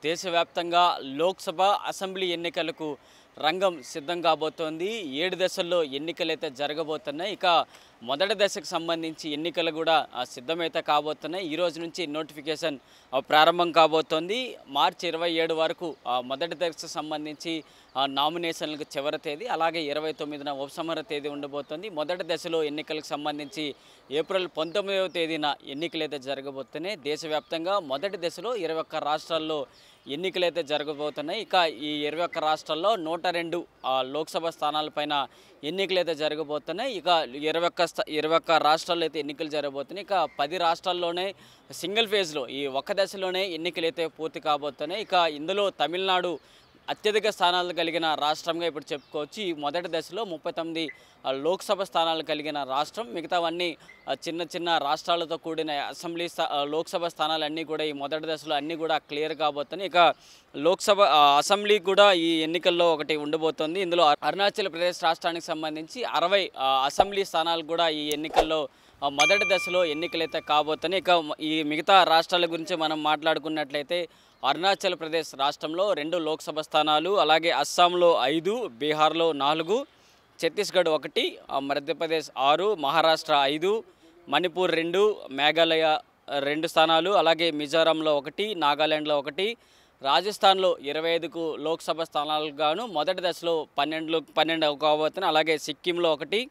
దేశవ్యాప్తంగా లోక్సభ అసెంబ్లీ ఎన్నికలకు రంగం సిద్ధం కాబోతోంది. 7 దశల్లో ఎన్నికలైతే జరగబోతున్నాయి. ఇక మొదటి దశకు సంబంధించి ఎన్నికలు కూడా సిద్ధమైతే కాబోతున్నాయి. ఈ రోజు నుంచి నోటిఫికేషన్ ప్రారంభం కాబోతోంది. మార్చి 27 వరకు మొదటి దశకు సంబంధించి నామినేషన్లకు చివరి తేదీ, అలాగే 29న ఉపసంహరణ తేదీ ఉండబోతోంది. మొదటి దశలో ఎన్నికలకు సంబంధించి ఏప్రిల్ 19వ తేదీన ఎన్నికలైతే జరగబోతున్నాయి. దేశవ్యాప్తంగా మొదటి దశలో 21 రాష్ట్రాల్లో ఎన్నికలైతే జరగబోతున్నాయి. ఇక ఈ 21 రాష్ట్రాల్లో 102 లోక్సభ స్థానాలపైన ఎన్నికలైతే జరగబోతున్నాయి. ఇక 21 రాష్ట్రాల్లో అయితే ఎన్నికలు జరగబోతున్నాయి. ఇక 10 రాష్ట్రాల్లోనే సింగిల్ ఫేజ్లో ఈ ఒక్క దశలోనే ఎన్నికలైతే పూర్తి కాబోతున్నాయి. ఇక ఇందులో తమిళనాడు అత్యధిక స్థానాలు కలిగిన రాష్ట్రంగా ఇప్పుడు చెప్పుకోవచ్చు. ఈ మొదటి దశలో 39 లోక్సభ స్థానాలు కలిగిన రాష్ట్రం. మిగతావన్నీ చిన్న చిన్న రాష్ట్రాలతో కూడిన లోక్సభ స్థానాలన్నీ కూడా ఈ మొదటి దశలో అన్నీ కూడా క్లియర్ కాబోతున్నాయి. ఇక లోక్సభ అసెంబ్లీ కూడా ఈ ఎన్నికల్లో ఒకటి ఉండబోతోంది. ఇందులో అరుణాచల్ ప్రదేశ్ రాష్ట్రానికి సంబంధించి 60 అసెంబ్లీ స్థానాలు కూడా ఈ ఎన్నికల్లో మొదటి దశలో ఎన్నికలైతే కాబోతున్నాయి. ఇక ఈ మిగతా రాష్ట్రాల గురించి మనం మాట్లాడుకున్నట్లయితే అరుణాచల్ ప్రదేశ్ రాష్ట్రంలో 2 లోక్సభ స్థానాలు, అలాగే అస్సాంలో 5, బీహార్లో 4, ఛత్తీస్గఢ్ 1, మధ్యప్రదేశ్ 6, మహారాష్ట్ర 5, మణిపూర్ 2, మేఘాలయ 2 స్థానాలు, అలాగే మిజోరాంలో 1, నాగాలాండ్లో 1, రాజస్థాన్లో 25కు లోక్సభ స్థానాలకు గాను మొదటి దశలో 12 కాబోతున్నాయి. అలాగే సిక్కింలో 1,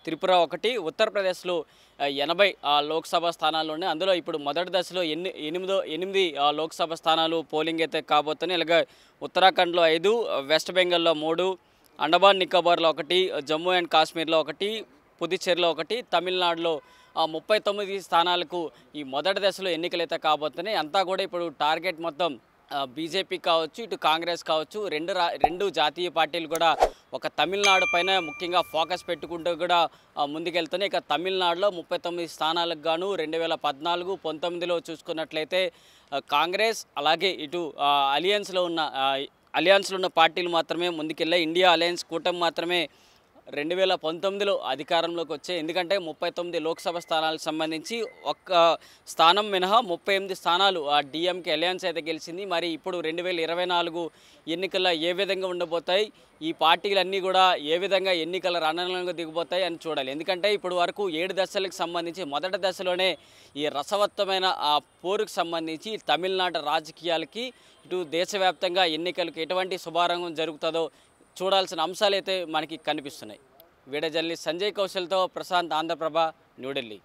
త్రిపుర 1, ఉత్తరప్రదేశ్లో 80 లోక్సభ స్థానాలు ఉన్నాయి. అందులో ఇప్పుడు మొదటి దశలో 8 లోక్సభ స్థానాలు పోలింగ్ అయితే కాబోతున్నాయి. అలాగే ఉత్తరాఖండ్లో 5, వెస్ట్ బెంగాల్లో 3, అండమాన్ నికోబార్లో 1, జమ్మూ అండ్ కాశ్మీర్లో 1, పుదుచ్చేరిలో 1, తమిళనాడులో 39 స్థానాలకు ఈ మొదటి దశలో ఎన్నికలైతే కాబోతున్నాయి. అంతా కూడా ఇప్పుడు టార్గెట్ మొత్తం బీజేపీ కావచ్చు, ఇటు కాంగ్రెస్ కావచ్చు, రెండు జాతీయ పార్టీలు కూడా ఒక తమిళనాడు పైన ముఖ్యంగా ఫోకస్ పెట్టుకుంటూ కూడా ముందుకెళ్తున్నాయి. ఇక తమిళనాడులో 39 స్థానాలకు గాను 2014, 19లో చూసుకున్నట్లయితే కాంగ్రెస్, అలాగే ఇటు అలియన్స్లో ఉన్న పార్టీలు మాత్రమే ముందుకెళ్ళాయి. ఇండియా అలయన్స్ కూటమి మాత్రమే 2019లో అధికారంలోకి వచ్చాయి. ఎందుకంటే 39 లోక్సభ స్థానాలకు సంబంధించి ఒక్క స్థానం మినహా 38 స్థానాలు డిఎంకే అలయన్స్ అయితే గెలిచింది. మరి ఇప్పుడు 2024 ఎన్నికల్లో ఏ విధంగా ఉండబోతాయి, ఈ పార్టీలన్నీ కూడా ఏ విధంగా ఎన్నికల రణరంగంలో దిగబోతాయి అని చూడాలి. ఎందుకంటే ఇప్పుడు వరకు 7 దశలకు సంబంధించి మొదటి దశలోనే ఈ రసవత్తమైన పోరుకు సంబంధించి తమిళనాడు రాజకీయాలకి, ఇటు దేశవ్యాప్తంగా ఎన్నికలకు ఎటువంటి శుభారంగం జరుగుతుందో చూడాల్సిన అంశాలు అయితే మనకి కనిపిస్తున్నాయి. వీడియో జర్నలిస్ట్ సంజయ్ కౌశల్తో ప్రశాంత్, ఆంధ్రప్రభ, న్యూఢిల్లీ.